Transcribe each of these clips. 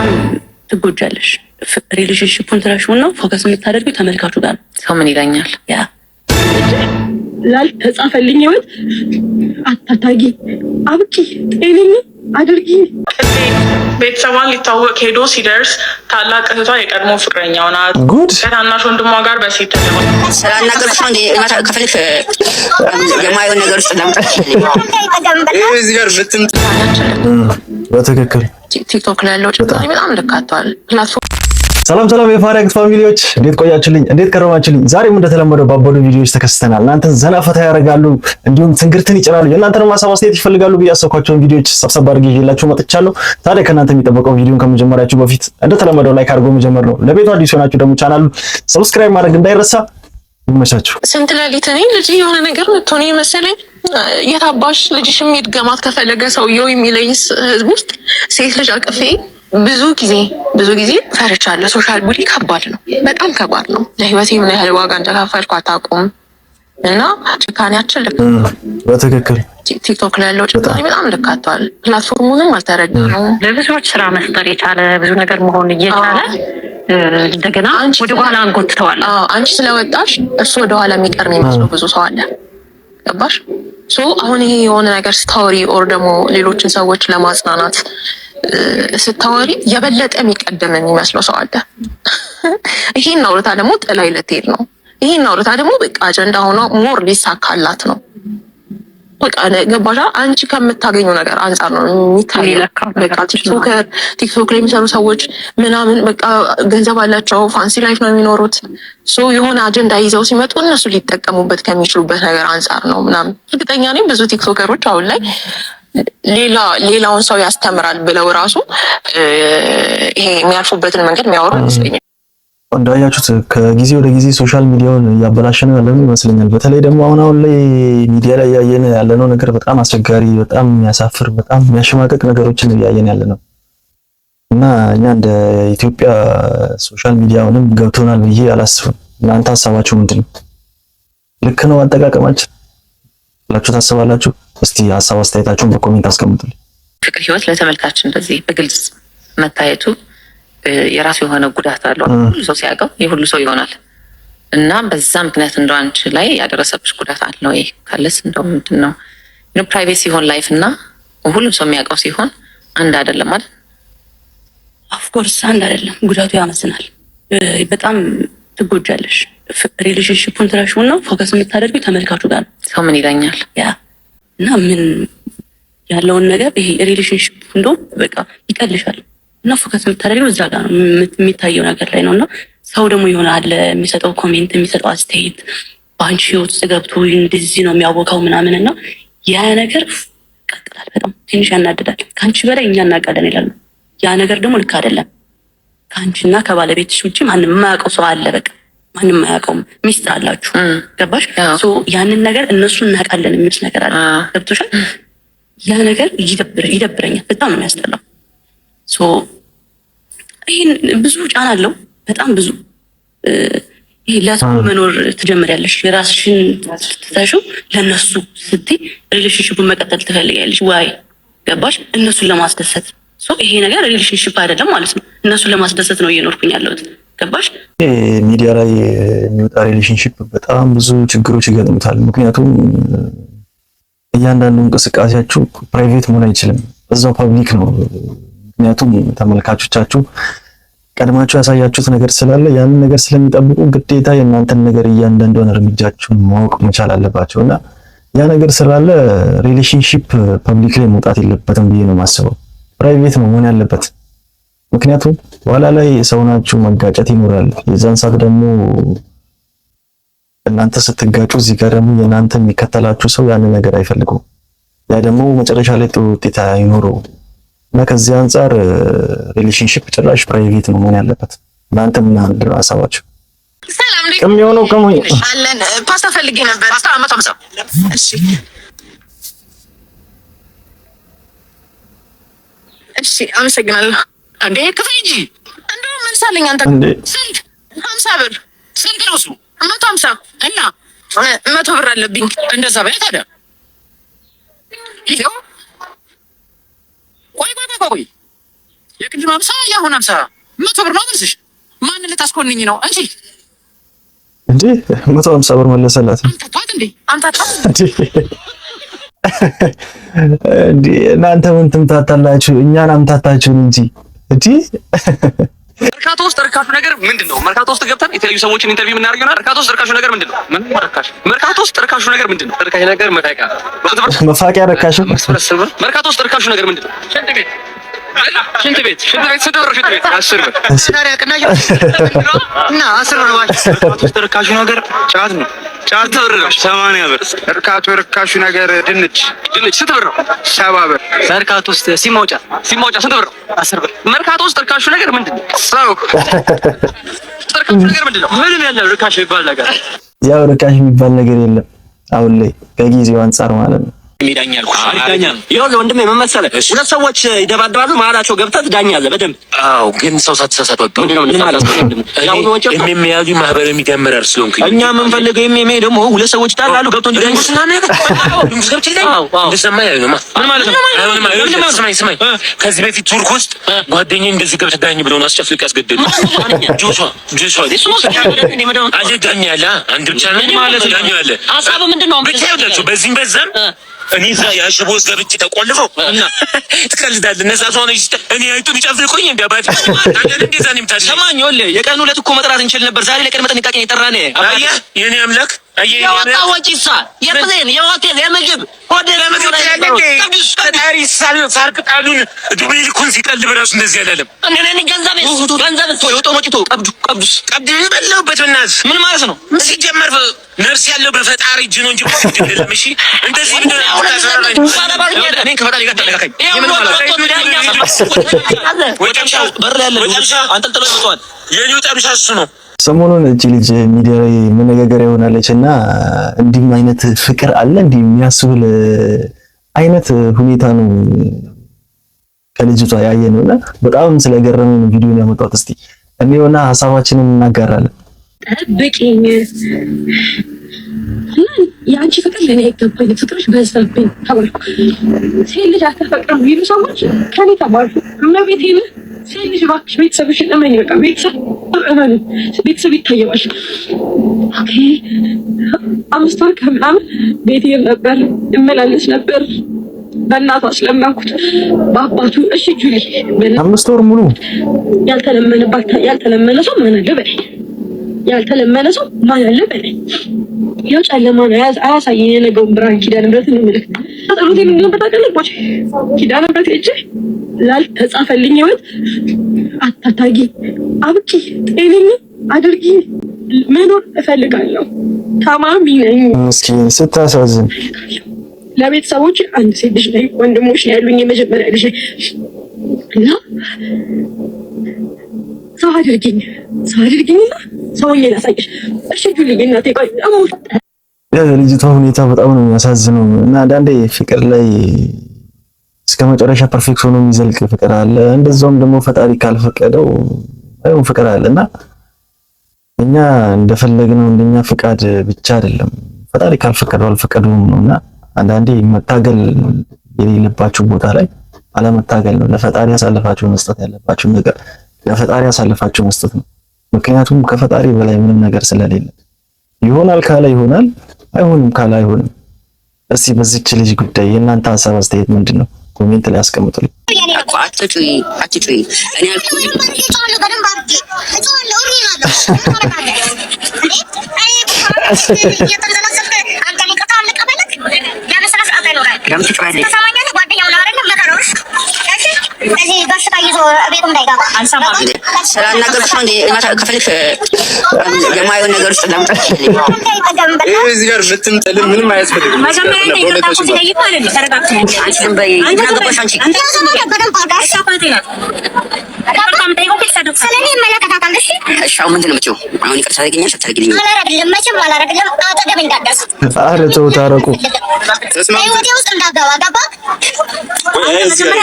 በጣም ትጎጃለሽ። ሪሌሽንሺፑን ትረሺውና ፎከስ የምታደርጊው ተመልካቹ ጋር ነው። ሰው ምን ይለኛል ያ ላልተጻፈልኝ ህይወት አታታጊ አብቂ ጤነኝ አድርጊ። ቤተሰቧን ሊታወቅ ሄዶ ሲደርስ ታላቅ እህቷ የቀድሞ ፍቅረኛው ናት። ከታናሽ ወንድሟ ጋር በሴት ተደባል። ስላናገርኩሽ ነው እንዴ? ከፈልክ የማየውን ነገር ውስጥ በትክክል ቲክቶክ ላይ ያለው ጭጣኔ በጣም ልካቷል። ሰላም ሰላም የፋሪያክስ ፋሚሊዎች እንዴት ቆያችሁልኝ? እንዴት ከረማችሁልኝ? ዛሬም እንደተለመደው ባበዱ ቪዲዮዎች ተከስተናል። እናንተን ዘና ፈታ ያደርጋሉ እንዲሁም ትንግርትን ይጭራሉ፣ የእናንተን ማሳብ አስተያየት ይፈልጋሉ ብዬ ያሰብኳቸውን ቪዲዮዎች ሰብሰብ አድርጌ ይዤላችሁ መጥቻለሁ። ታዲያ ከእናንተ የሚጠበቀው ቪዲዮን ከመጀመሪያችሁ በፊት እንደተለመደው ላይክ አድርጎ መጀመር ነው። ለቤቱ አዲስ ሆናችሁ ደግሞ ቻናሉ ሰብስክራይብ ማድረግ እንዳይረሳ። ይመቻችሁ። ስንት ሌሊት እኔ ልጅ የሆነ ነገር ምትሆነ መሰለኝ። የታባሽ ልጅሽም ይድገማት ከፈለገ ሰውየው የሚለኝ ህዝብ ውስጥ ሴት ልጅ አቅፌ ብዙ ጊዜ ፈርቻለሁ። ሶሻል ቡሊ ከባድ ነው፣ በጣም ከባድ ነው። ለህይወቴ ምን ያህል ዋጋ እንደከፈልኩ አታውቁም። እና ጭካኔያችን ልክ በትክክል ቲክቶክ ላይ ያለው ጭካኔ በጣም ልካቷል። ፕላትፎርሙንም አልተረዳነው። ለብዙዎች ስራ መፍጠር የቻለ ብዙ ነገር መሆን እየቻለ እንደገና ወደ ኋላ አንጎትተዋል። አንቺ ስለወጣሽ እሱ ወደ ኋላ የሚቀር የሚመስለው ብዙ ሰው አለ። ገባሽ? አሁን ይሄ የሆነ ነገር ስታወሪ ኦር ደግሞ ሌሎችን ሰዎች ለማጽናናት ስታወሪ የበለጠ የሚቀደም የሚመስለው ሰው አለ። ይሄን አውርታ ደግሞ ጥላይ ልትሄድ ነው። ይሄን አውርታ ደግሞ በቃ አጀንዳ ሆኖ ሞር ሊሳካላት ነው። በቃ ገባሻ? አንቺ ከምታገኘው ነገር አንጻር ነው የሚታየው። በቃ ቲክቶክ ላይ የሚሰሩ ሰዎች ምናምን በቃ ገንዘብ አላቸው፣ ፋንሲ ላይፍ ነው የሚኖሩት። የሆነ አጀንዳ ይዘው ሲመጡ እነሱ ሊጠቀሙበት ከሚችሉበት ነገር አንጻር ነው ምናምን። እርግጠኛ ነኝ ብዙ ቲክቶከሮች አሁን ላይ ሌላውን ሰው ያስተምራል ብለው ራሱ ይሄ የሚያልፉበትን መንገድ የሚያወሩ ይመስለኛል። እንዳያችሁት ከጊዜ ወደ ጊዜ ሶሻል ሚዲያውን እያበላሸነው ያለነው ይመስለኛል። በተለይ ደግሞ አሁን ላይ ሚዲያ ላይ ያየን ያለነው ነገር በጣም አስቸጋሪ፣ በጣም የሚያሳፍር፣ በጣም የሚያሸማቀቅ ነገሮችን እያየን ያለነው እና እኛ እንደ ኢትዮጵያ ሶሻል ሚዲያውንም ገብቶናል ብዬ አላስብም። እናንተ ሀሳባችሁ ምንድን ነው? ልክ ነው አጠቃቀማችን ብላችሁ ታስባላችሁ? እስቲ ሀሳብ አስተያየታችሁን በኮሜንት አስቀምጡልኝ። ፍቅር ህይወት ለተመልካች እንደዚህ በግልጽ መታየቱ የራሱ የሆነ ጉዳት አለው። ሁሉ ሰው ሲያውቀው የሁሉ ሰው ይሆናል እና በዛ ምክንያት እንደው አንቺ ላይ ያደረሰብሽ ጉዳት አለ ወይ? ካለስ እንደው ምንድን ነው? ፕራይቬት ሲሆን ላይፍ እና ሁሉም ሰው የሚያውቀው ሲሆን አንድ አይደለም ማለት ኦፍኮርስ አንድ አይደለም። ጉዳቱ ያመስናል። በጣም ትጎጃለሽ። ሪሌሽንሺፑን ትረሺውና ፎከስ የምታደርጊው ተመልካቹ ጋር ነው። ሰው ምን ይለኛል ያ እና ምን ያለውን ነገር ይሄ ሪሌሽንሺፕ እንደው በቃ ይቀልሻል እና ፎከስ የምታደርጊው እዛ ጋር ነው፣ የሚታየው ነገር ላይ ነው። እና ሰው ደግሞ የሆነ አለ የሚሰጠው ኮሜንት፣ የሚሰጠው አስተያየት በአንቺ ህይወት ውስጥ ገብቶ እንደዚህ ነው የሚያወቃው ምናምን እና ያ ነገር ይቀጥላል። በጣም ትንሽ ያናድዳል። ከአንቺ በላይ እኛ እናውቃለን ይላሉ። ያ ነገር ደግሞ ልክ አይደለም። ከአንቺና ከባለቤትሽ ውጭ ማንም የማያውቀው ሰው አለ። በቃ ማንም አያውቀውም። ሚስጥር አላችሁ። ገባሽ? ያንን ነገር እነሱ እናውቃለን የሚሉት ነገር አለ። ገብቶሻል? ያ ነገር ይደብረኛል። በጣም ነው የሚያስጠላው። ይህን ብዙ ጫና አለው። በጣም ብዙ ይሄ ለሰው መኖር ትጀምሪያለሽ። የራስሽን ትተሽው ለእነሱ ስትይ ሪሌሽንሽፑን መቀጠል ትፈልጊያለሽ ወይ? ገባሽ? እነሱን ለማስደሰት ይሄ ነገር ሪሌሽንሽፕ አይደለም ማለት ነው። እነሱን ለማስደሰት ነው እየኖርኩኝ ያለሁት። ገባሽ? ሚዲያ ላይ የሚወጣ ሪሌሽንሽፕ በጣም ብዙ ችግሮች ይገጥሙታል። ምክንያቱም እያንዳንዱ እንቅስቃሴያችሁ ፕራይቬት መሆን አይችልም፣ እዛው ፐብሊክ ነው። ምክንያቱም ተመልካቾቻችሁ ቀድማችሁ ያሳያችሁት ነገር ስላለ ያንን ነገር ስለሚጠብቁ ግዴታ የእናንተን ነገር እያንዳንዱን እርምጃችሁን ማወቅ መቻል አለባቸው እና ያ ነገር ስላለ ሪሌሽንሽፕ ፐብሊክ ላይ መውጣት የለበትም ብዬ ነው የማስበው። ፕራይቬት ነው መሆን ያለበት። ምክንያቱም በኋላ ላይ ሰውናችሁ መጋጨት ይኖራል። የዛን ሰዓት ደግሞ እናንተ ስትጋጩ እዚህ ጋር ደግሞ የእናንተ የሚከተላችሁ ሰው ያንን ነገር አይፈልጉም። ያ ደግሞ መጨረሻ ላይ ጥሩ ውጤት አይኖረውም እና ከዚህ አንጻር ሪሌሽንሽፕ ጭራሽ ፕራይቬት ነው መሆን ያለበት። እናንተ ምን አንድ ሀሳባችሁ? ሰላም ላይ ከሚሆነው አለን። ፓስታ ፈልጌ ነበር። ፓስታ 150። እሺ አመሰግናለሁ። እንዴ ክፈይ እንጂ እንደው ምን ሳለኝ አንተ ስንት 50 ብር ስንት ነው እሱ? 150 እና 100 ብር አለብኝ። እንደዛ በይ ታዲያ። ይሄው ቆይ የቅድም 50 ያሁን 50 100 ብር ነው መልስሽ። ማን ልታስኮንኝ ነው እንጂ እንዴ 150 ብር መለሰላት እንዴ እናንተ ምን ትምታታላችሁ? እኛን አምታታችሁን እንጂ እንዴ መርካቶ ውስጥ ርካሹ ነገር ምንድነው? መርካቶ ውስጥ ገብተን የተለያዩ ሰዎችን ኢንተርቪው የምናደርገው ነው። መርካቶ ውስጥ ርካሹ ነገር ምንድነው? ምን ርካሽ? መርካቶ ውስጥ ርካሹ ነገር ምንድነው? ርካሽ ነገር መፋቂያ ርካሽ። መርካቶ ውስጥ ርካሹ ነገር ምንድነው? ሽንት ቤት ስንት ብር? ሽንት ቤት 10 ብር እና 10 ብር ውስጥ ርካሹ ነገር ጫት ነው። ጫት ብር ነው 80 ብር። መርካቶ ርካሹ ነገር ድንች ስንት ብር ነው? 70 ብር። መርካቶ ውስጥ ሲሞጫ ስንት ብር ነው? 10 ብር። መርካቶ ውስጥ ርካሹ ነገር ምንድነው? ሰው ርካሹ ነገር ምንድነው? ምንም ያለው ርካሽ የሚባል ነገር ያው ርካሽ የሚባል ነገር የለም አሁን ላይ ከጊዜው አንፃር ማለት ነው። ይዳኛል ይኸውልህ ወንድሜ ምን መሰለህ፣ ሁለት ሰዎች ይደባደባሉ፣ መሀላቸው ገብተህ ትዳኛለህ በደንብ። አዎ ግን ሰው ሳትሳሳት ወጣ ምን ማለት ነው? ያው ወንጀል የሚያዙ ማህበር የሚደምራል ስለሆንኩ እኛ የምንፈልገው ደግሞ ሁለት ሰዎች ይጣላሉ ገብተው እንዲዳኙ ስናነጋ ምን ማለት ነው? ስማኝ ከዚህ በፊት ቱርክ ውስጥ ጓደኛዬ እንደዚህ ገብተህ ዳኝ ብለው ነው አስጨፍልቅ ያስገደዱ። ጆሹዋ አለ አንድ ብቻ ነው ማለት ነው። ዳኛለህ ሀሳብ ምንድነው? ብቻ ይኸውላችሁ በዚህም በዛም እኔ እዛ ያሽቦ ውስጥ ገብቼ ተቆልፈው እና ትቀልዳለህ። እነዛ ሰው ነው እኔ አይቱን ይጨፍልቁኝ እንደባድ እንደዛ ነው የምታደርገው። ሰማኝ ወለ የቀኑ ዕለት እኮ መጥራት እንችል ነበር። ዛሬ ለቀን መጠንቀቅ ነው የጠራን። አየህ የኔ አምላክ አየህ የወጣው ወጪሳ የፕሌን የሆቴል የምግብ ወደ ለምግብ ቅዱስ ቀዳሪ ሳርቅ ቃሉን ዱቤ ልኩን ሲቀልብ በራሱ እንደዚህ ያላለም እኔ ገንዘብ የወጣው ወጪ ተው ቀብዱስ በለውበት በእናትህ ምን ማለት ነው? ሲጀመር ነፍስ ያለው በፈጣሪ እጅ ነው እንጂ አይደለም። እሺ እንደዚህ ምን እኔ ከፈጣሪ ጋር ተለካከኝ የምን ማለት ነው? ሰሞኑን እቺ ልጅ ሚዲያ ላይ መነጋገሪያ ሆናለች እና እንዲህም አይነት ፍቅር አለ እንዲህ የሚያስብል አይነት ሁኔታ ነው ከልጅቷ ያየነውና በጣም ስለገረመን ቪዲዮን ያመጣሁት። እስቲ እኔውና ሐሳባችንን እናጋራለን። ጠብቂኝ የአንቺ ፍቅር ለኔ አይገባኝ፣ ፍቅርሽ በዛብኝ ተባልኩ። ሴት ልጅ አትፈቅርም የሚሉ ሰዎች ከኔ ተማርኩ። እመቤቴ ሴት ልጅ እባክሽ ቤተሰብሽን እመኝ። በቃ ቤተሰብ ይታየዋል። ኦኬ 5 ወር ከምናምን ቤት ነበር እመላለስ ነበር። በእናቷ ስለማንኩት በአባቱ እሺ ጁሊ 5 ወር ሙሉ ያልተለመነ ሰው ማን አለ በላይ ያልተለመነ ሰው ማን አለ በላይ ያው ጨለማ ነው አያሳየኝ የነገውን ብርሃን። ኪዳነ ምሕረት ነው ማለት ጸሎቴ ምን እንደሆነ ታውቃለች። ኪዳነ ምሕረት እጄ ላልተጻፈልኝ ህይወት አታታጊ አብቂ ጤነኛ አድርጊ መኖር እፈልጋለሁ። ታማሚ ነኝ። ምስኪን ስታሳዝን። ለቤተሰቦች አንድ ሴት ልጅ ነኝ፣ ወንድሞች ነው ያሉኝ፣ የመጀመሪያ ልጅ እና ሰው አድርጊኝና ሰውዬ ላሳይሽ። እሺ ጁልዬ እናቴ ቆይ የልጅቷ ሁኔታ በጣም ነው የሚያሳዝነው። እና አንዳንዴ ፍቅር ላይ እስከ መጨረሻ ፐርፌክት ሆኖ የሚዘልቅ ፍቅር አለ፣ እንደዛውም ደግሞ ፈጣሪ ካልፈቀደው አይሆን ፍቅር አለና እኛ እንደፈለግነው እንደኛ ፍቃድ ብቻ አይደለም፣ ፈጣሪ ካልፈቀደው አልፈቀደውም ነውና አንዳንዴ መታገል የሌለባችሁ ቦታ ላይ አለመታገል ነው። ለፈጣሪ አሳልፋችሁ መስጠት ያለባችሁ ነገር ለፈጣሪ አሳልፋችሁ መስጠት ነው። ምክንያቱም ከፈጣሪ በላይ ምንም ነገር ስለሌለ ይሆናል ካለ ይሆናል፣ አይሆንም ካለ አይሆንም። እስቲ በዚህች ልጅ ጉዳይ የእናንተ ሀሳብ አስተያየት ምንድን ነው? ኮሜንት ላይ አስቀምጡልኝ። አትጩይ እኔ አልኩኝ ስላልናገርኩሽ ነው እንዴ? ከፈለግሽ የማየውን ነገር ውስጥ ላምጣልሽ። እዚህ ጋር ብትምጥልም ምንም አያስፈልግም። አንቺ ዝም በይ። ምን አገባሽ አንቺ? እሺ አሁን ምንድን ነው የምትይው? አሁን ይቅርታ ታደርጊኛለሽ አታደርጊልኝም? ኧረ ተው ታረቁ። እዚህ ጋር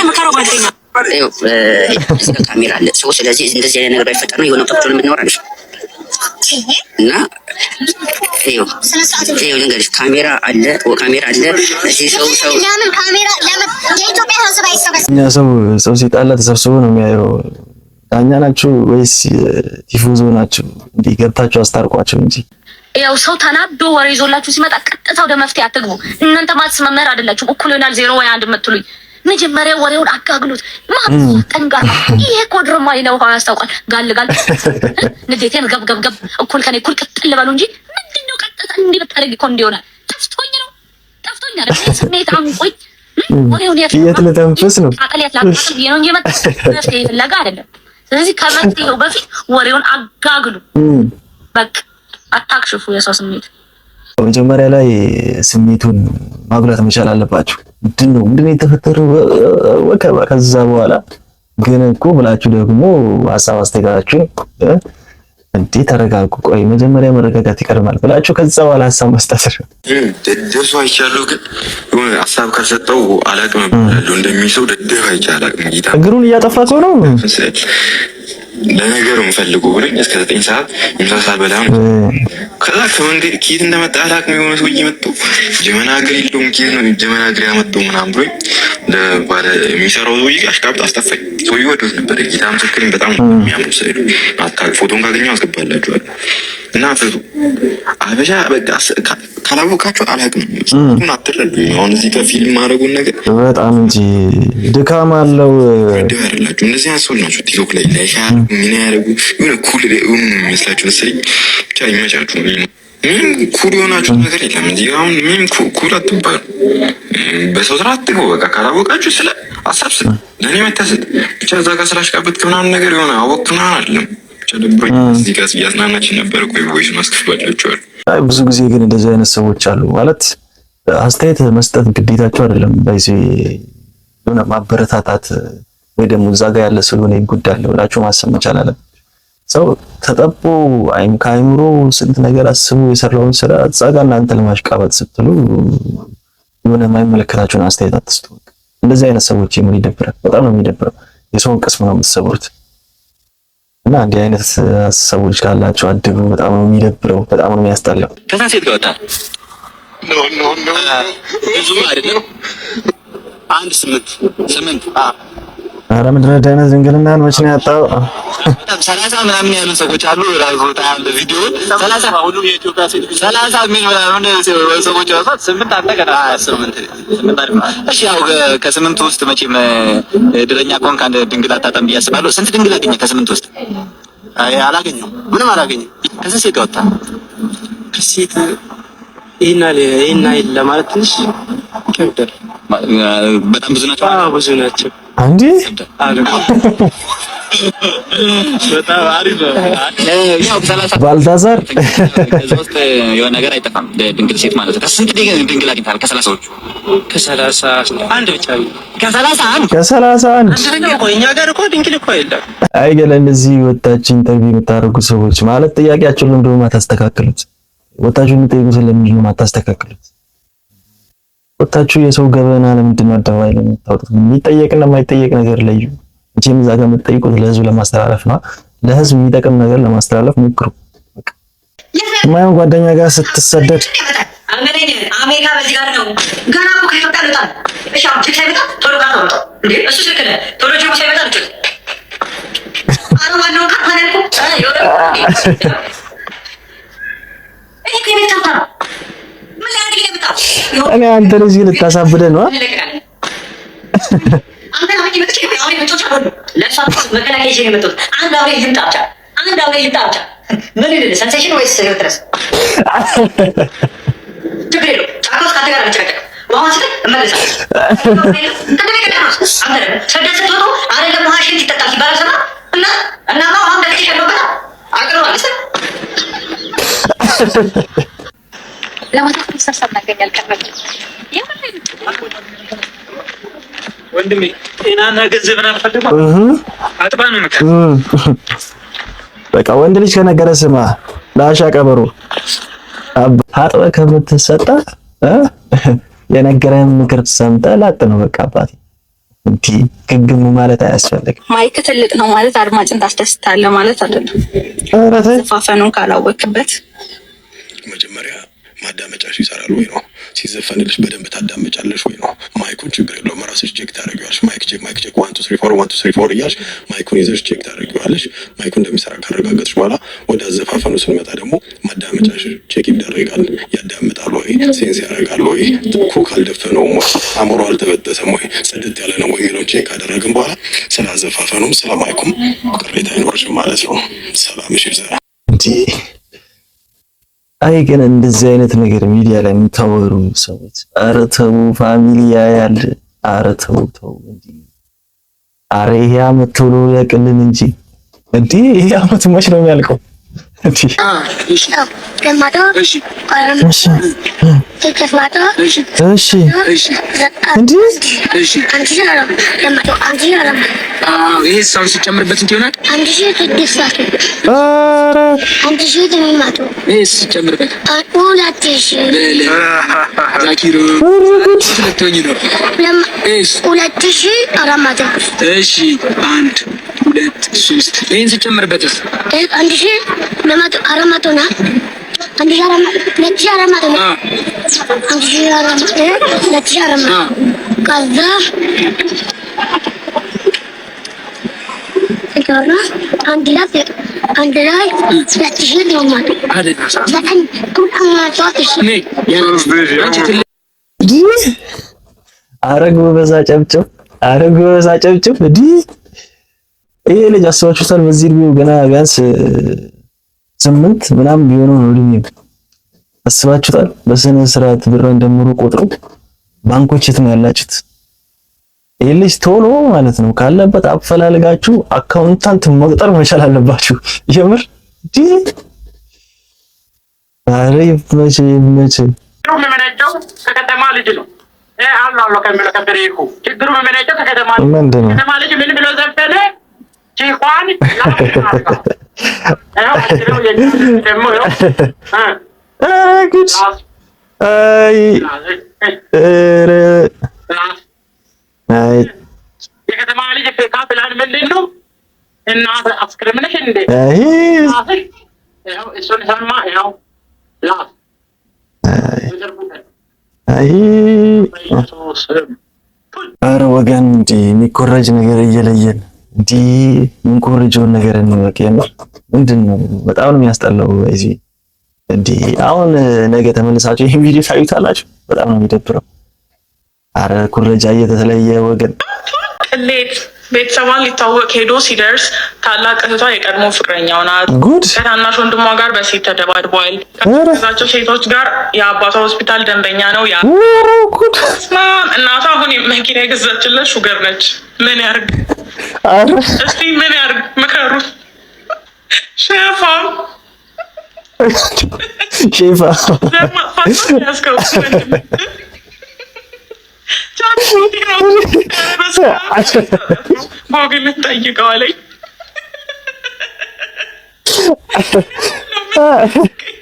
ካሜራ አለ ሰው። ስለዚህ እንደዚህ አይነት ነገር ባይፈጠር ነው የሆነ ተብሎ የምንኖራለሽ እና ልንገርሽ፣ ካሜራ አለ እዚህ ሰው ለምን ካሜራ ለምን የኢትዮጵያ ሕዝብ አይሰበሰብም? እኛ ሰው ሲጣላ ተሰብስቦ ነው የሚያየው። ዳኛ ናችሁ ወይስ ቲፎዞ ናችሁ? እንዲህ ገብታችሁ አስታርቋቸው እንጂ ያው ሰው ተናዶ ወሬ ይዞላችሁ ሲመጣ ቀጥታ ወደ መፍትሄ አትግቡ። እናንተ ማትስ መምህር አይደላችሁም። እኩል ይሆናል 0 ወይ 1 የምትሉኝ መጀመሪያ ወሬውን አጋግሉት። ጠንጋራ ይሄ እኮ ድሮማዊ ነው ያስታውቃል። ጋልጋል ንዴቴን ገብገብገብ እኩል ከኔ እኩል ቅጥል በሉ እንጂ ምንድነው ቀጥታ እንዲህ ብታደርጊ እኮ እንዲሆናል። ጠፍቶኝ አይደል ስሜት አንቆኝ ወሬውን የት ልተንፈስ ነው አጠሊያት ላጥፋት ነው እንጂ መፍትሄ ፍለጋ አይደለም። ስለዚህ ከመፍትሄው በፊት ወሬውን አጋግሉ። በቃ አታክሽፉ የሰው ስሜት። መጀመሪያ ላይ ስሜቱን ማጉላት መቻል አለባችሁ። ምንድነው የተፈጠረው ወከባ። ከዛ በኋላ ግን እኮ ብላችሁ ደግሞ ሀሳብ አስተያየታችሁን ተረጋጉ። ቆይ መጀመሪያ መረጋጋት ይቀድማል ብላችሁ ከዛ በኋላ ሀሳብ መስጠት ደርሶ አይቻለሁ። ግን የሆነ ሀሳብ ካልሰጠው አላቅም ብላለሁ። እንደሚሰው ደደፍ አይቻልም። ጌታ እግሩን እያጠፋ ነው ለነገሩ የምፈልገው ብለኝ እስከ 9 ሰዓት ምሳ ሳልበላ ነው። ከዛ ከመንገድ ኪት እንደመጣ አላቅም። የሆነ ሰውዬ መጥቶ ጀመና ሀገር የለውም ኪት ነው ጀመና ሀገር ያመጣው ምናምን ብሎኝ ለባለ የሚሰራው ሰውዬ አሽቃብጦ አስጠፋኝ። ሰውዬው ወዶት ነበር። ጌታ ምስክሬን በጣም የሚያምሩ ሰይዱ ፎቶን ካገኘው አስገባላችኋል። እና ፍቱ አበሻ በቃ ካላወቃችሁ አላቅም። ምን አትረዱኝ። አሁን እዚህ ጋር ፊልም ማድረጉን ነገር በጣም እንጂ ድካም አለው። አይደላችሁ እንደዚህ አንሶል ናችሁ። ቲክቶክ ላይ ሻር ምን ያደርጉ የሆነ ኩል መስላችሁ መሰለኝ። ብቻ ይመቻችሁ። ምንም ኩል የሆናችሁ ነገር የለም። እንጂ አሁን ምንም ኩል አትባሉ። በሰው ስራ አትገቡ። በቃ ካላወቃችሁ ስለ ሀሳብ ስለ ለእኔ መታሰጥ ብቻ እዛ ጋር ስላሽቃበጥክ ምናምን ነገር የሆነ አወቅ ምናምን አይደለም። ብቻ ደብሮኝ እዚህ ጋር እያዝናናችን ነበር። ቆይ ቮይስ ማስከፍባላችኋል። አይ ብዙ ጊዜ ግን እንደዚህ አይነት ሰዎች አሉ ማለት አስተያየት መስጠት ግዴታቸው አይደለም። በዚህ የሆነ ማበረታታት ወይ ደግሞ እዛ ጋር ያለ ስለሆነ ይጎዳል ብላችሁ ማሰብ መቻል አለበት። ሰው ተጠቦ ከአይምሮ ስንት ነገር አስቦ የሰራውን ስራ እዛ ጋር እናንተ ለማሽቃበጥ ስትሉ የሆነ የማይመለከታችሁን አስተያየት አትስጡ። እንደዚህ አይነት ሰዎች ምን ይደብራል። በጣም ነው የሚደብረው። የሰውን ቅስም ነው የምትሰብሩት። እና እንዲህ አይነት ሰዎች ካላችሁ አድቡ። በጣም ነው የሚደብረው። በጣም ነው የሚያስጠላው። ከዛ ሴት ጋር ወጣ ኖ ብዙም አይደለም 1 8 ኧረ ምንድን ነው ዳይነት ድንግልናን መች ነው ያጣው? 30 ምናምን ያሉ ሰዎች አሉ። ራይፎታ ያለ ቪዲዮ 30 ሁሉም የኢትዮጵያ ሴት 30 ምን ሰዎች ራሳት 8 አጠቀና 8 እሺ። ያው ከ8 ውስጥ መቼም ድረኛ ኮንክ አንድ ድንግል አጣጣም ብዬ አስባለሁ። ስንት ድንግል አገኘ ከ8 ውስጥ? አይ አላገኘሁም፣ ምንም አላገኘሁም። ከዚህ ሴት ጋር ወጣ ከሴት ይሄን ለማለት ትንሽ ይከብዳል። በጣም ብዙ ናቸው። ብዙ ናቸው አንዴ በጣም አሪፍ ነው። ያው ባልታዛር ከዛ ውስጥ የሆነ ነገር አይጠፋም። ድንግል ሴት ማለት ነው። ከስንት ድንግል አግኝታል? ከ30ዎቹ ከ31 ብቻ ከ31 እኛ ጋር እኮ ድንግል እኮ የለም። አይ ገለ እንደዚህ ወጣችሁ ኢንተርቪው የምታደርጉ ሰዎች ማለት ጥያቄያችሁን ለምንድን ነው የማታስተካክሉት? ወጣችሁ የምትጠይቁት ለምንድን ነው የማታስተካክሉት? ወጣችሁ የሰው ገበና ለምንድን ነው አደባባይ ላይ የምታወጡት? የሚጠየቅና የማይጠየቅ ነገር ለዩ። እቺም እዛ ጋር የምትጠይቁት ለህዝብ ለማስተላለፍ ነው። ለህዝብ የሚጠቅም ነገር ለማስተላለፍ ሞክሩ። ማየው ጓደኛ ጋር ስትሰደድ አሜሪካ በዚህ ጋር ነው ገና እኮ ከኢትዮጵያ ልጣ እሺ አሁን ቼክ ሳይመጣ ቶሎ ጋር ነው እንዴ? እሱ ስልክ ነው ቶሎ ቼክ ሳይመጣ ልጭ አረዋለው ካፓነልኩ እኔ አንተ ልጅ ልታሳብደህ ነው። ወንድሜ ጤናና ገንዘብ አልፈልግም። አጥባ ነው መከራ። በቃ ወንድ ልጅ ከነገረ ስማ ላሻ ቀበሮ አጥባ ከምትሰጣ የነገረህን ምክር ሰምተህ ላጥ ነው በቃ አባቴ። እንዴ ግግም ማለት አያስፈልግም። ማይክ ትልቅ ነው ማለት አድማጭን ታስደስታለህ ማለት አይደለም። ኧረ ተይ ፋፈኑን ካላወቅበት መጀመሪያ ማዳመጫሽ ይሰራል ወይ ነው። ሲዘፈንልሽ በደንብ ታዳመጫለሽ ወይ ነው። ማይኩን ችግር የለውም ራስሽ ቼክ ታደርጊዋለሽ። ማይክ ቼክ 1 2 3 4 1 2 3 4 እያልሽ ማይኩን ይዘሽ ቼክ ታደርጊዋለሽ። ማይኩ እንደሚሰራ ካረጋገጥሽ በኋላ ወደ አዘፋፈኑ ስንመጣ ደግሞ ማዳመጫሽ ቼክ ይደረጋል። ያዳምጣል ወይ፣ ሴንስ ያደርጋል ወይ፣ ኩክ አልደፈነውም ወይ፣ አእምሮ አልተበጠሰም ወይ፣ ጽድት ያለ ነው ወይ የሚለውን ቼክ ካደረግን በኋላ ስለ አዘፋፈኑም ስለ ማይኩም ቅሬታ አይኖርሽም ማለት ነው። ሰላምሽ ይብዛ። አይ ግን እንደዚህ አይነት ነገር ሚዲያ ላይ የምታወሩ ሰዎች ኧረ ተው፣ ፋሚሊ ያያል። ኧረ ተው ተው እንዴ! ኧረ ይሄ አመት ቶሎ ያቅልን እንጂ እንዴ! ይሄ አመት መች ነው የሚያልቀው? እንዴ እሺ እንዴ እሺ ይሄ ሰው ሲጨምርበት እንት ይሆናል። ሲጨምርበት እሺ 1 2 3 ይሄን ሲጨምርበትስ 1400 ነው። 1400 ነው። 1400 ከዛ አንድ ላይ 2000 ነው ማለት አረግ በዛ ጨብጭብ እንዴ! ይሄ ልጅ አስባችሁታል? በዚህ እድሜው ገና ቢያንስ 8 ምናምን ቢሆነው ነው እድሜው። አስባችሁታል? በስነ ስርዓት ብር እንደምሩ ቆጥሩ። ባንኮች የት ነው ያላችሁት? ይሄ ልጅ ቶሎ ማለት ነው ካለበት አፈላልጋችሁ አካውንታንት መቅጠር መቻል አለባችሁ። የምር አሬ መቼ ችግሩ የሚመነጨው ከከተማ ልጅ ነው። አሎ ከሚለከበሬኩ ችግሩ የሚመነጨው ከከተማ ልጅ ነው። ከተማ ልጅ ምን ብሎ ዘፈነ? ቺኳን የከተማ ልጅ ፌካ ፕላን ምንድን ነው? እናት አስክርምነሽ እንዴ? እሱን ሰማ ያው ላስ ኧረ ወገን እንዲ የሚኮረጅ ነገር እየለየን እንዲ የምንኮረጀውን ነገር እንወቅ። ምንድን ነው በጣም ነው የሚያስጠላው። እዚህ እንዲ አሁን ነገ ተመልሳችሁ ይሄን ቪዲዮ ታዩታላችሁ። በጣም ነው የሚደብረው። አረ ኩረጃ እየተለየ ወገን ቅሌት ቤተሰቧን ሊታወቅ ሄዶ ሲደርስ ታላቅ እህቷ የቀድሞ ፍቅረኛው ናት። ከታናሽ ወንድሟ ጋር በሴት ተደባድቧል። ከዛቸው ሴቶች ጋር የአባቷ ሆስፒታል ደንበኛ ነው። እናቷ አሁን መኪና የገዛችለት ሹገር ነች። ምን ያርግ እስቲ ምን ያርግ? ምከሩት። ሼፋ ሞግል ጠይቀዋለኝ።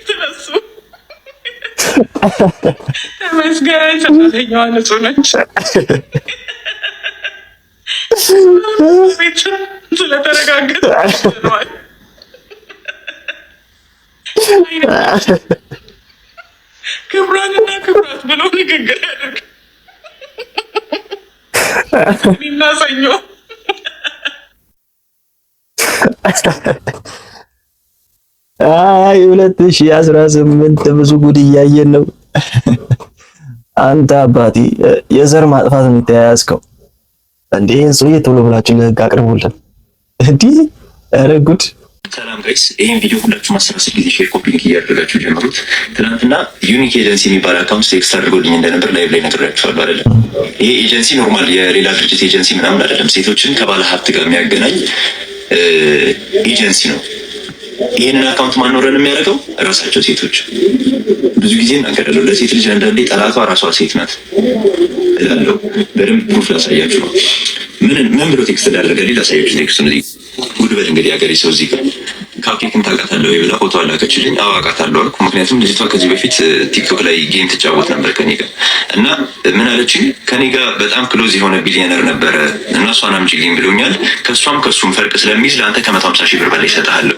ስለሱ ተመስገን ሰራተኛዋ ንጹህ ነች። ቤት ስለተረጋገጠ ክብሯንና ክብራት ብሎ ንግግር ያደርግ ሚናሰኞ አይ 2018 ብዙ ጉድ እያየን ነው። አንተ አባቴ የዘር ማጥፋት ነው የተያያዝከው እንዴ? ሰውዬ ቶሎ ብላችሁ ለህግ አቅርቡልን እንዴ! ኧረ ጉድ። ሰላም ጋይስ፣ ይሄን ቪዲዮ ሁላችሁ ማሰራሰል ጊዜ ሼር ኮፒ ሊንክ እያደረጋችሁ ጀምሩት። ትናንትና ዩኒክ ኤጀንሲ የሚባል አካውንት ቴክስት አድርጎልኝ እንደነበር ላይቭ ላይ ነግሬያችኋለሁ አይደለም? ይሄ ኤጀንሲ ኖርማል የሌላ ድርጅት ኤጀንሲ ምናምን አይደለም። ሴቶችን ከባለ ሀብት ጋር የሚያገናኝ ኤጀንሲ ነው። ይሄንን አካውንት ማኖረን የሚያደርገው ራሳቸው ሴቶች። ብዙ ጊዜ እናገራለሁ፣ ለሴት ልጅ አንዳንዴ ጠላቷ ራሷ ሴት ናት እላለሁ። በደንብ ፕሩፍ ላሳያችሁ ነው። ምን ብሎ ቴክስት እንዳደረገልኝ ላሳያችሁ። ቴክስቱን እዚህ ጉድ በል እንግዲህ ሀገሬ ሰው እዚህ ጋር ካፕኬክን ታውቃታለህ ወይ ብላ ፎቶ አላከችልኝ። አዎ አውቃታለሁ አልኩ። ምክንያቱም ልጅቷ ከዚህ በፊት ቲክቶክ ላይ ጌም ትጫወት ነበር ከኔ ጋር እና ምን አለችኝ፣ ከኔ ጋር በጣም ክሎዝ የሆነ ቢሊዮነር ነበረ እና እሷን አምጪልኝ ብሎኛል። ከሱም ፈርቅ ስለሚይዝ ለአንተ ከ150 ሺህ ብር በላይ እሰጥሃለሁ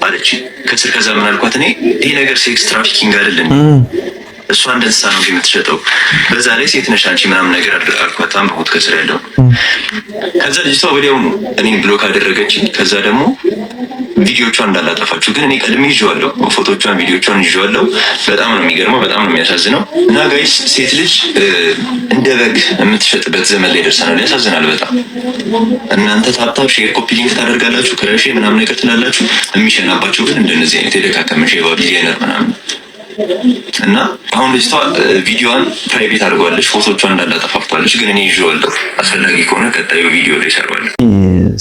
አለችኝ። ከዛ ምን አልኳት እኔ ይሄ ነገር ሴክስ ትራፊኪንግ አይደለም፣ እሷ እንደ እንስሳ ነው የምትሸጠው፣ በዛ ላይ ሴት ነሽ አንቺ ምናምን ነገር አልኳት። አንብቦት ከስር ያለው ከዛ ልጅቷ ወዲያውኑ እኔን ብሎክ አደረገችኝ። ከዛ ደግሞ ቪዲዮቿን እንዳላጠፋችሁ ግን እኔ ቀድሜ ይዤዋለሁ፣ ፎቶቿን ቪዲዮቿን ይዤዋለሁ። በጣም ነው የሚገርመው፣ በጣም ነው የሚያሳዝነው። እና ጋይስ ሴት ልጅ እንደ በግ የምትሸጥበት ዘመን ላይ ደርሰናል። ያሳዝናል በጣም። እናንተ ታፕታፕ ሼር ኮፒ ሊንክ ታደርጋላችሁ፣ ክረሽ ምናምን ነገር ትላላችሁ። የሚሸናባቸው ግን እንደነዚህ አይነት የደካከመ ሼባ ቢሊየነር ምናምን እና አሁን ልጅቷ ቪዲዮዋን ፕራይቬት አድርገዋለች፣ ፎቶቿን እንዳላጠፋፍቷለች። ግን እኔ ይዤዋለሁ፣ አስፈላጊ ከሆነ ቀጣዩ ቪዲዮ ላይ እሰራዋለሁ።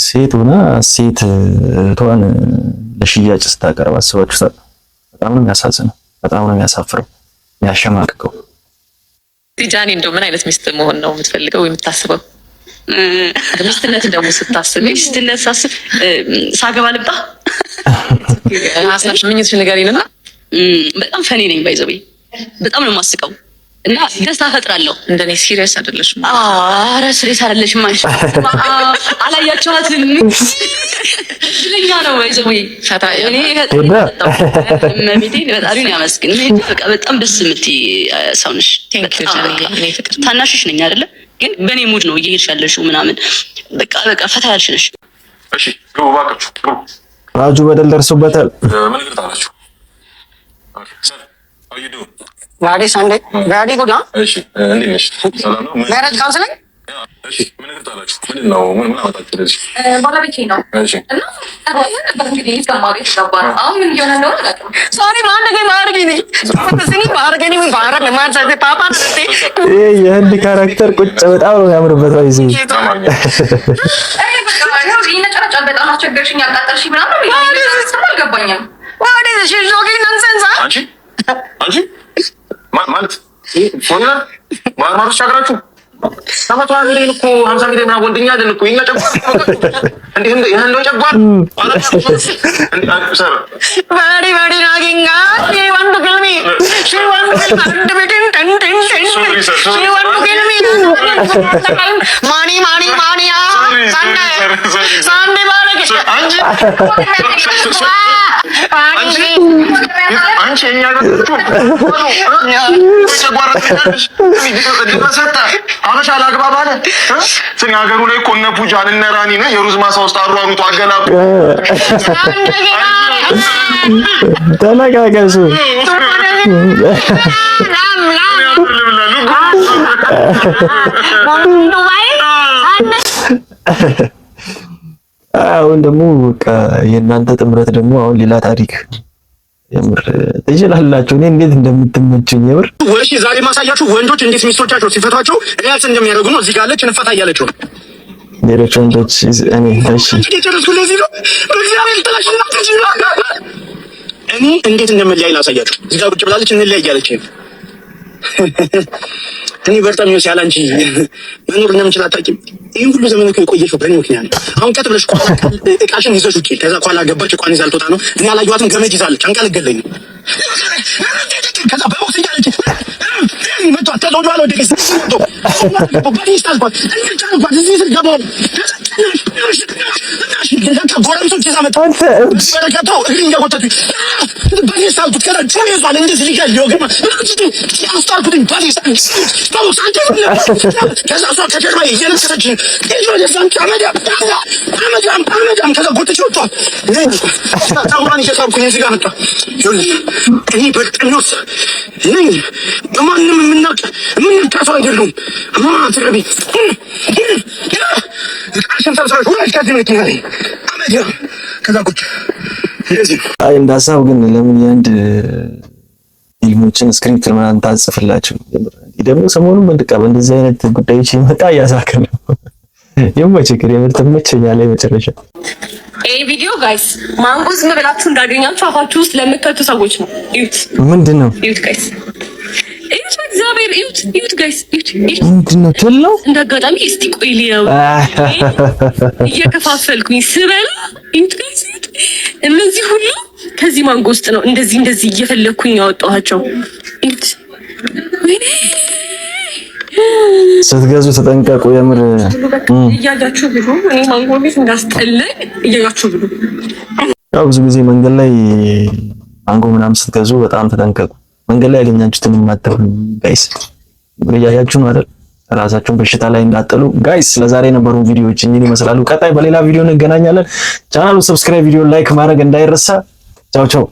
ሴት ሆና ሴት እህቷን ለሽያጭ ስታቀርብ አስባችሁታል? በጣም ነው የሚያሳዝነው፣ በጣም ነው የሚያሳፍረው፣ የሚያሸማቅቀው። ጃኒ እንደው ምን አይነት ሚስት መሆን ነው የምትፈልገው የምታስበው? ሚስትነት ደግሞ ስታስብ ሚስትነት ሳስብ ሳገባ ልባ ሀሳብሽ ምኞትሽ ንገሪንና በጣም ፈኒ ነኝ ባይዘው በጣም ነው የማስቀው እና ደስታ ፈጥራለሁ። እንደኔ ሲሪየስ አይደለሽም? አረ ሲሪየስ አይደለሽም አንቺ አላያችኋትም? ስለኛ ነው ባይዘው ፈታ እኔ መሚቴን በጣም ነው ያመስግን። በቃ በጣም ደስ የምትይ ሰው ነሽ። ታናሽሽ ነኝ አይደለ? ግን በኔ ሙድ ነው እየሄድሽ ያለሽው ምናምን በቃ ፈታ ያልሽ ነሽ። እሺ ግቡ እባካችሁ ግቡ። ራጁ በደል ደርሶበታል። ምን ልታላችሁ? Daddy Sunday. Daddy good, huh? እሺ እንዴት ነሽ? ሰላም ነው? Marriage counseling? እሺ ምን ልታላችሁ? ምንድነው? ምን አመጣችሁ ለዚህ? ባለቤቴ ነው። እሺ እና ነበር እንግዲህ ተማሪ ተባረ አሁን ምን እየሆነ ነው አላውቅም። Sorry, man, I can't get it. Sini bargain में बाहर लमान सकते पापा सकते. የህንድ ካራክተር ቁጭ በጣም ነው ያምርበት ነው ይዘው ይነጨረጫ በጣም አስቸገርሽኝ አቃጠልሽ ምናምን ነው አልገባኝም። What is she joking nonsense? አንቺ ማለት ፎንላ ማርማሮች አገራችሁ ተመቷ እንግዲህ እኮ 50 ሚሊዮን ምናምን ወንድኛ አይደል እኮ ይነጨቋል እንዴ ይሄን ነው ጨቋል ሰር Very naginga. She want to kill me. She want to kill me. She want to kill me. Money. Sunday bargain. አንቺ የሚያገርቱ አበሻ ላግባብ አለ ስኒ ሀገሩ ላይ እኮ እነ ፑጃን እነ ራኒ ነው የሩዝ ማሳ ውስጥ አሯሩጡ አገላብጡ። ተነጋገሱ። አሁን ደግሞ የእናንተ ጥምረት ደግሞ አሁን ሌላ ታሪክ የምር ትችላላችሁ። እኔ እንዴት እንደምትመችኝ የምር ወርሽ ዛሬ ማሳያችሁ ወንዶች እንዴት ሚስቶቻቸው ሲፈቷቸው ሪያክት እንደሚያደርጉ ነው። እዚህ ጋር አለች እንፈታ እያለችው ነው። ሌሎች ወንዶች እኔ እሺ እኔ እንዴት እንደምንለያይ ላሳያችሁ። እዚህ ጋር ቁጭ ብላለች እንለያይ እያለች ነው። እኔ በርተሚዮስ ያለ አንቺ መኖር እንደምንችል አታውቂም። ይህን ሁሉ ዘመን እኮ የቆየሽው በእኔ ምክንያት ነው። አሁን ቀጥ ብለሽ እቃሽን ይዘሽ ውጪ። ከዛ ኋላ ገባች፣ እቋን ይዛ ልትወጣ ነው። እኔ አላየኋትም፣ ገመድ ይዛለች፣ አንቃ ልገለኝ ነው። ከዛ በቦክስ እያለች መጥቷት ተለውዶ አለ ወደ ገስ በዲስ ታልኳት ጫልኳት እዚህ ስር ገባሁ። ጎረቤቶች ይዛ መጣ በረከተው እግሬን እየጎተቱኝ በዲስ ታልኩት። ከዛ ጩቤ ይዟል እንደዚህ ሊገል ሊወገማ አስታልኩትኝ በዲስ በቦክስ አንተ ከዛ እሷ ከጀርባ እየነሰረች ዛን አመዳም ከዛ ጎተች ወጥቷል። ጸጉሯን እየሳብኩኝ እዚህ ጋር መጣ። እኔ በርጠኞስ ነኝ። በማንም የምናቀሰው አይደሉም። ትረቢ ቃሽን ሰብሰብ ሁላች ከዚህ መኪና ላይ አመድ ከዛ ቁጭ እንደዚህ ነው። አይ እንደ ሀሳብ ግን ለምን የአንድ ፊልሞችን ስክሪፕት ምናምን ታጽፍላችሁ? ደግሞ ሰሞኑን በቃ በእንደዚህ አይነት ጉዳዮች ይመጣ እያሳከ ነው። የመቸክር የምር ተመቸኛለህ። መጨረሻ ይሄ ቪዲዮ ጋይስ ማንጎ ዝም ብላችሁ እንዳገኛችሁ አፋችሁ ውስጥ ለምትከቱ ሰዎች ነው። እዩት። ምንድነው? እዩት ጋይስ፣ እዩት፣ እግዚአብሔር እዩት ጋይስ፣ እዩት። ምንድነው? ትለው እንደ አጋጣሚ እስቲ ቆይ ልየው እየከፋፈልኩኝ ስበላ እዩት ጋይስ፣ እነዚህ ሁሉ ከዚህ ማንጎ ውስጥ ነው እንደዚህ እየፈለኩኝ ያወጣኋቸው። ስትገዙ ተጠንቀቁ። የምር እያያችሁ ብሉ። እኔ ማንጎ ቤት እንዳስጠላኝ እያያችሁ ብሉ። ያው ብዙ ጊዜ መንገድ ላይ ማንጎ ምናምን ስትገዙ በጣም ተጠንቀቁ። መንገድ ላይ ያገኛችሁትን ማተብ ጋይስ፣ እያያችሁ ነው አይደል? ራሳችሁን በሽታ ላይ እንዳጠሉ ጋይስ። ለዛሬ የነበሩ ቪዲዮዎች እኚህን ይመስላሉ። ቀጣይ በሌላ ቪዲዮ እንገናኛለን። ቻናሉን ሰብስክራይብ፣ ቪዲዮ ላይክ ማድረግ እንዳይረሳ። ቻው ቻው።